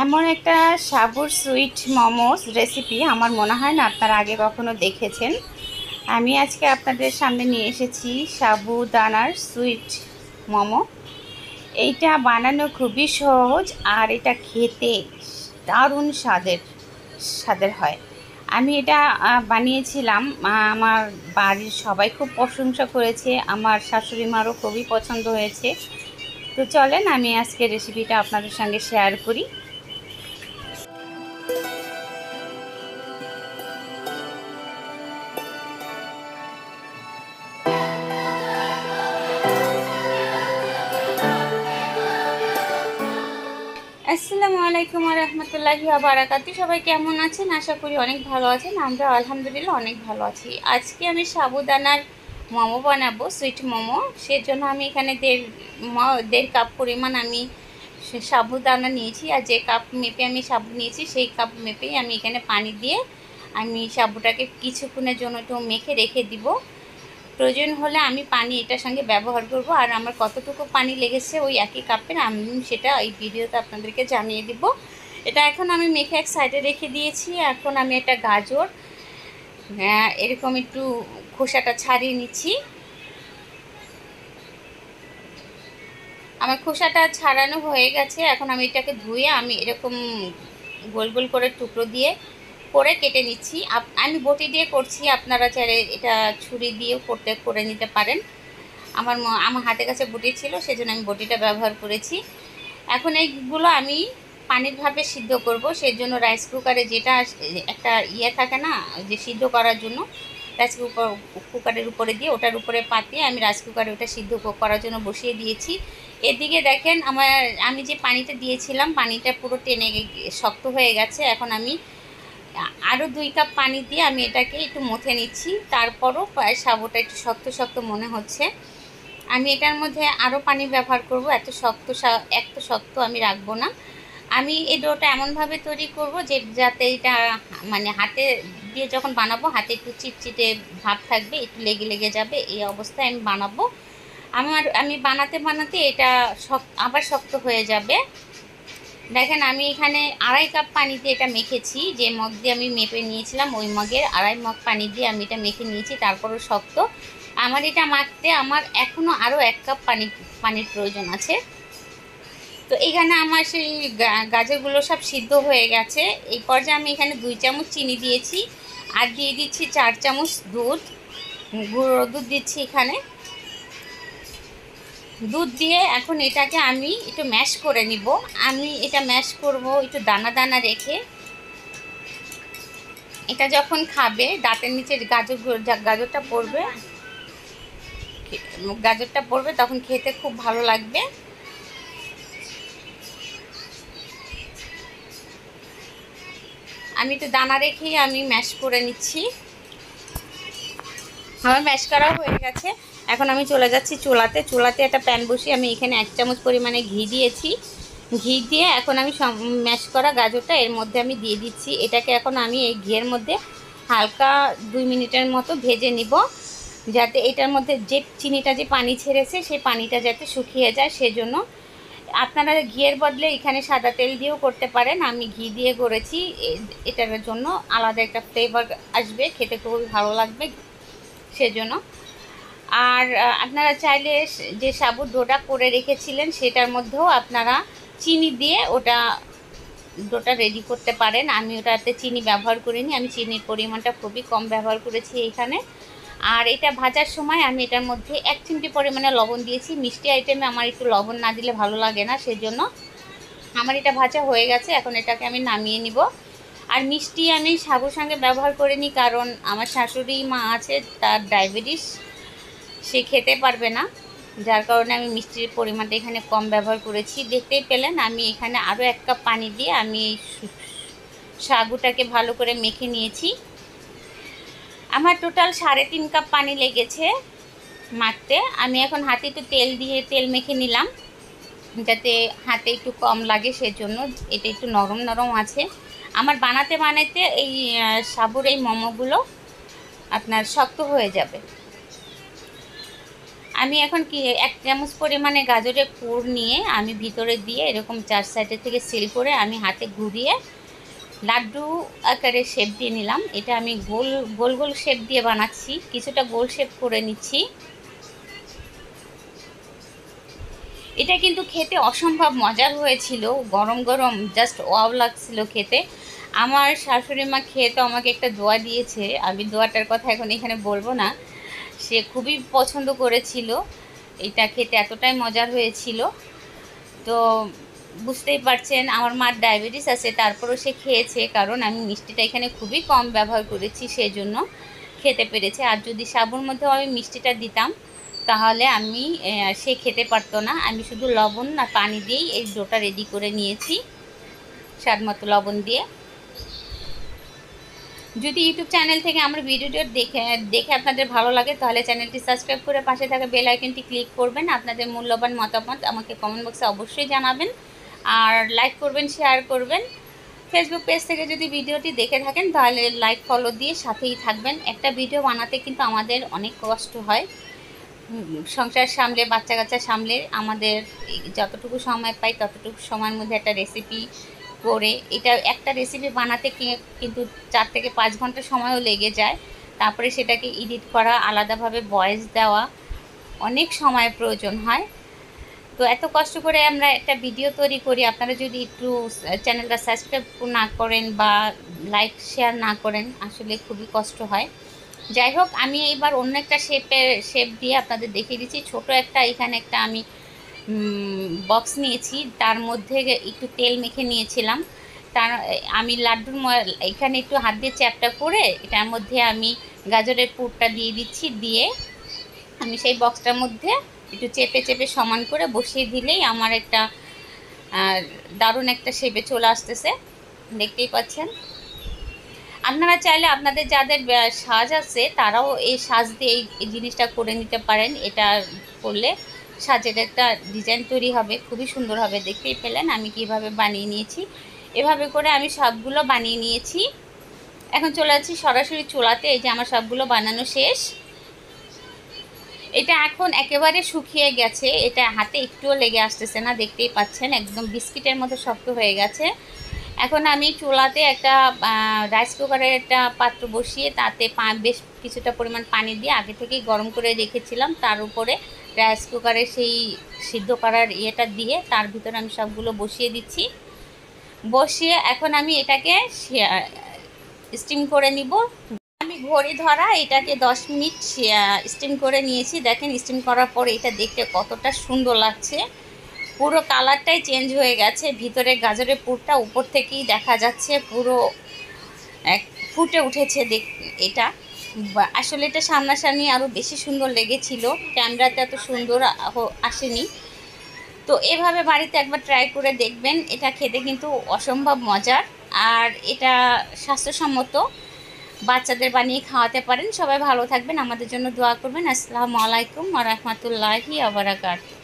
এমন একটা সাবুর sweet momos recipe আমার মনে হয় না আপনারা আগে কখনো দেখেছেন। আমি আজকে আপনাদের সামনে নিয়ে এসেছি সাবুদানার সুইট মোমো। এইটা বানানো খুবই সহজ আর এটা খেতে দারুণ স্বাদের হয়। আমি এটা বানিয়েছিলাম, আমার বাড়ির সবাই খুব প্রশংসা করেছে, আমার শাশুড়ি মারও খুবই পছন্দ হয়েছে। তো চলেন আমি আজকে রেসিপিটা আপনাদের সঙ্গে শেয়ার করি। আসসালামু আলাইকুম ওয়া রাহমাতুল্লাহি ওয়া বারাকাতুহু। সবাই কেমন আছেন? আশা করি অনেক ভালো আছেন। আমরা আলহামদুলিল্লাহ অনেক ভালো আছি। আজকে আমি সাবুদানার মোমো বানাবো, সুইট মোমো। সেজন্য আমি এখানে দেড় কাপ পরিমাণ আমি সাবুদানা নিয়েছি, আর যে কাপ মেপে আমি সাবু নিয়েছি সেই কাপ মেপেই আমি এখানে পানি দিয়ে আমি সাবুটাকে কিছুক্ষণের জন্য একটু মেখে রেখে দিব। প্রয়োজন হলে আমি পানি এটার সঙ্গে ব্যবহার করব, আর আমার কতটুকু পানি লেগেছে ওই একই কাপের আমি সেটা এই ভিডিওতে আপনাদেরকে জানিয়ে দিব। এটা এখন আমি মেখে এক সাইডে রেখে দিয়েছি। এখন আমি একটা গাজর এরকম একটু খোসাটা ছাড়িয়ে নিচ্ছি। আমার খোসাটা ছাড়ানো হয়ে গেছে। এখন আমি এটাকে ধুয়ে আমি এরকম গোল গোল করে টুকরো দিয়ে করে কেটে নিচ্ছি। আমি বটি দিয়ে করছি, আপনারা চাইলে এটা ছুরি দিয়েও করে নিতে পারেন। আমার হাতের কাছে বটি ছিল, সেজন্য আমি বটিটা ব্যবহার করেছি। এখন এইগুলো আমি পানির ভাপে সিদ্ধ করব। সেই জন্য রাইস কুকারে যেটা একটা থাকে না, যে সিদ্ধ করার জন্য রাইস কুকারের উপরে দিয়ে ওটার উপরে পাতিয়ে আমি রাইস কুকারে ওটা সিদ্ধ করার জন্য বসিয়ে দিয়েছি। এদিকে দেখেন আমি যে পানিটা দিয়েছিলাম, পানিটা পুরো টেনে শক্ত হয়ে গেছে। এখন আমি আরও 2 কাপ পানি দিয়ে আমি এটাকে একটু মথে নিচ্ছি। তারপরও প্রায় সাবুটা একটু শক্ত শক্ত মনে হচ্ছে। আমি এটার মধ্যে আরও পানি ব্যবহার করব। এত শক্ত আমি রাখবো না। আমি এই ডোটা এমনভাবে তৈরি করব যাতে এটা মানে হাতে দিয়ে যখন বানাবো হাতে একটু চিটচিটে ভাব থাকবে, একটু লেগে লেগে যাবে, এই অবস্থায় আমি বানাবো। আমি বানাতে বানাতে এটা আবার শক্ত হয়ে যাবে। দেখেন আমি এখানে 2.5 কাপ পানি দিয়ে এটা মেখেছি। যে মগ দিয়ে আমি মেপে নিয়েছিলাম ওই মগের 2.5 মগ পানি দিয়ে আমি এটা মেখে নিয়েছি। তারপরও শক্ত। আমার এটা মাখতে আমার এখনও আরও 1 কাপ পানির প্রয়োজন আছে। তো এখানে আমার সেই গাজরগুলো সব সিদ্ধ হয়ে গেছে। এই পর্যায়ে আমি এখানে 2 চামচ চিনি দিয়েছি, আর দিয়ে দিচ্ছি 4 চামচ গুঁড়ো দুধ দিচ্ছি এখানে। দুধ দিয়ে এখন এটাকে আমি একটু ম্যাশ করে নিব। আমি এটা ম্যাশ করব একটু দানা দানা রেখে। এটা যখন খাবে দাঁতের নিচে গাজরটা পড়বে তখন খেতে খুব ভালো লাগবে। আমি একটু দানা রেখেই আমি ম্যাশ করে নিচ্ছি। আমার ম্যাশ করা হয়ে গেছে। এখন আমি চলে যাচ্ছি চুলাতে একটা প্যান বসিয়ে আমি এখানে 1 চামচ পরিমাণে ঘি দিয়েছি। ঘি দিয়ে এখন আমি ম্যাশ করা গাজরটা এর মধ্যে আমি দিয়ে দিচ্ছি। এটাকে এখন আমি এই ঘিয়ের মধ্যে হালকা 2 মিনিটের মতো ভেজে নিব, যাতে এটার মধ্যে যে চিনিটা যে পানি ছেড়েছে সেই পানিটা যাতে শুকিয়ে যায়। সেজন্য আপনারা ঘিয়ের বদলে এখানে সাদা তেল দিয়েও করতে পারেন। আমি ঘি দিয়ে করেছি, এটার জন্য আলাদা একটা ফ্লেভার আসবে, খেতে খুবই ভালো লাগবে সেজন্য। আর আপনারা চাইলে যে সাবুর ডোটা করে রেখেছিলেন সেটার মধ্যেও আপনারা চিনি দিয়ে ডোটা রেডি করতে পারেন। আমি ওটাতে চিনি ব্যবহার করিনি, আমি চিনির পরিমাণটা খুবই কম ব্যবহার করেছি এইখানে। আর এটা ভাজার সময় আমি এটার মধ্যে 1 চিমটি পরিমাণে লবণ দিয়েছি। মিষ্টি আইটেমে আমার একটু লবণ না দিলে ভালো লাগে না, সেজন্য। আমার এটা ভাজা হয়ে গেছে, এখন এটাকে আমি নামিয়ে নিব। আর মিষ্টি আমি সাবুর সঙ্গে ব্যবহার করিনি, কারণ আমার শাশুড়ি মা আছে, তার ডায়াবেটিস, সে খেতে পারবে না, যার কারণে আমি মিষ্টির পরিমাণটা এখানে কম ব্যবহার করেছি। দেখতেই পেলেন আমি এখানে আরও 1 কাপ পানি দিয়ে আমি সাগুটাকে ভালো করে মেখে নিয়েছি। আমার টোটাল 3.5 কাপ পানি লেগেছে মাখতে। আমি এখন হাতে একটু তেল মেখে নিলাম, যাতে হাতে একটু কম লাগে, সেজন্য। এটা একটু নরম নরম আছে। আমার বানাতে এই সাবুর এই মোমোগুলো আপনার শক্ত হয়ে যাবে। আমি এখন কি 1 চামচ পরিমাণে গাজরের পুর নিয়ে আমি ভিতরে দিয়ে এরকম 4 সাইডের থেকে সিল করে আমি হাতে ঘুরিয়ে লাড্ডু আকারে শেপ দিয়ে নিলাম। এটা আমি গোল গোল গোল শেপ দিয়ে বানাচ্ছি, কিছুটা গোল শেপ করে নিচ্ছি। এটা কিন্তু খেতে অসম্ভব মজার হয়েছিল, গরম গরম জাস্ট ওয়াও লাগছিল খেতে। আমার শাশুড়ি মা খেয়ে তো আমাকে একটা দোয়া দিয়েছে, আমি দোয়াটার কথা এখন এখানে বলবো না। সে খুবই পছন্দ করেছিল, এটা খেতে এতটাই মজার হয়েছিল। তো বুঝতেই পারছেন আমার মার ডায়াবেটিস আছে, তারপরও সে খেয়েছে, কারণ আমি মিষ্টিটা এখানে খুবই কম ব্যবহার করেছি, সেই জন্য খেতে পেরেছে। আর যদি সাবুর মধ্যেও আমি মিষ্টিটা দিতাম তাহলে সে খেতে পারতো না। আমি শুধু লবণ আর পানি দিয়েই এই ডোটা রেডি করে নিয়েছি, স্বাদ মতো লবণ দিয়ে। যদি ইউটিউব চ্যানেল থেকে আমার ভিডিওটি দেখে আপনাদের ভালো লাগে তাহলে চ্যানেলটি সাবস্ক্রাইব করে পাশে থাকা বেল আইকনটি ক্লিক করবেন। আপনাদের মূল্যবান মতামত আমাকে কমেন্ট বক্সে অবশ্যই জানাবেন, আর লাইক করবেন, শেয়ার করবেন। ফেসবুক পেজ থেকে যদি ভিডিওটি দেখে থাকেন তাহলে লাইক ফলো দিয়ে সাথেই থাকবেন। একটা ভিডিও বানাতে কিন্তু আমাদের অনেক কষ্ট হয়, সংসার সামলে, বাচ্চা কাচ্চা সামলে আমাদের যতটুকু সময় পাই ততটুকু সময়ের মধ্যে একটা রেসিপি করে, এটা একটা রেসিপি বানাতে কিন্তু 4 থেকে 5 ঘন্টা সময়ও লেগে যায়। তারপরে সেটাকে এডিট করা, আলাদাভাবে ভয়েস দেওয়া, অনেক সময় প্রয়োজন হয়। তো এত কষ্ট করে আমরা একটা ভিডিও তৈরি করি, আপনারা যদি একটু চ্যানেলটা সাবস্ক্রাইব না করেন বা লাইক শেয়ার না করেন, আসলে খুবই কষ্ট হয়। যাই হোক, আমি এইবার অন্য একটা শেপ দিয়ে আপনাদের দেখিয়ে দিচ্ছি। ছোট একটা এখানে একটা আমি বক্স নিয়েছি, তার মধ্যে একটু তেল মেখে নিয়েছিলাম। আমি লাড্ডুর এখানে একটু হাত দিয়ে চ্যাপটা করে এটার মধ্যে আমি গাজরের পুরটা দিয়ে দিচ্ছি, দিয়ে আমি সেই বক্সটার মধ্যে একটু চেপে চেপে সমান করে বসিয়ে দিলেই আমার একটা দারুণ একটা শেপে চলে আসতেছে, দেখতেই পাচ্ছেন। আপনারা চাইলে আপনাদের যাদের সাজ আছে তারাও এই সাজ দিয়ে এই জিনিসটা করে নিতে পারেন। এটা করলে সাজের একটা ডিজাইন তৈরি হবে, খুবই সুন্দর হবে। দেখতেই পেলেন আমি কিভাবে বানিয়ে নিয়েছি। এভাবে করে আমি সবগুলো বানিয়ে নিয়েছি। এখন চলে যাচ্ছি সরাসরি চুলাতে। এই যে আমার সবগুলো বানানো শেষ। এটা এখন একেবারে শুকিয়ে গেছে, এটা হাতে একটুও লেগে আসতেছে না, দেখতেই পাচ্ছেন একদম বিস্কিটের মতো শক্ত হয়ে গেছে। এখন আমি চুলাতে একটা রাইস কুকারের একটা পাত্র বসিয়ে তাতে বেশ কিছুটা পরিমাণ পানি দিয়ে আগে থেকেই গরম করে রেখেছিলাম, তার উপরে রাইস কুকারে সেই সিদ্ধ করার ইয়েটা দিয়ে তার ভিতরে আমি সবগুলো বসিয়ে দিচ্ছি। বসিয়ে এখন আমি এটাকে স্টিম করে নিব। আমি ঘড়ি ধরা এটাকে 10 মিনিট স্টিম করে নিয়েছি। দেখেন স্টিম করার পর এটা দেখতে কতটা সুন্দর লাগছে, পুরো কালারটাই চেঞ্জ হয়ে গেছে। ভিতরে গাজরের পুরটা উপর থেকেই দেখা যাচ্ছে, পুরো ফুটে উঠেছে। এটা আসলে এটা সামনাসামনি আরও বেশি সুন্দর লেগেছিল, ক্যামেরাতে এত সুন্দর আসেনি। তো এভাবে বাড়িতে একবার ট্রাই করে দেখবেন, এটা খেতে কিন্তু অসম্ভব মজার, আর এটা স্বাস্থ্যসম্মত, বাচ্চাদের বানিয়ে খাওয়াতে পারেন। সবাই ভালো থাকবেন, আমাদের জন্য দোয়া করবেন। আসসালামু আলাইকুম ওয়া রাহমাতুল্লাহি ওয়া বারাকাতুহু।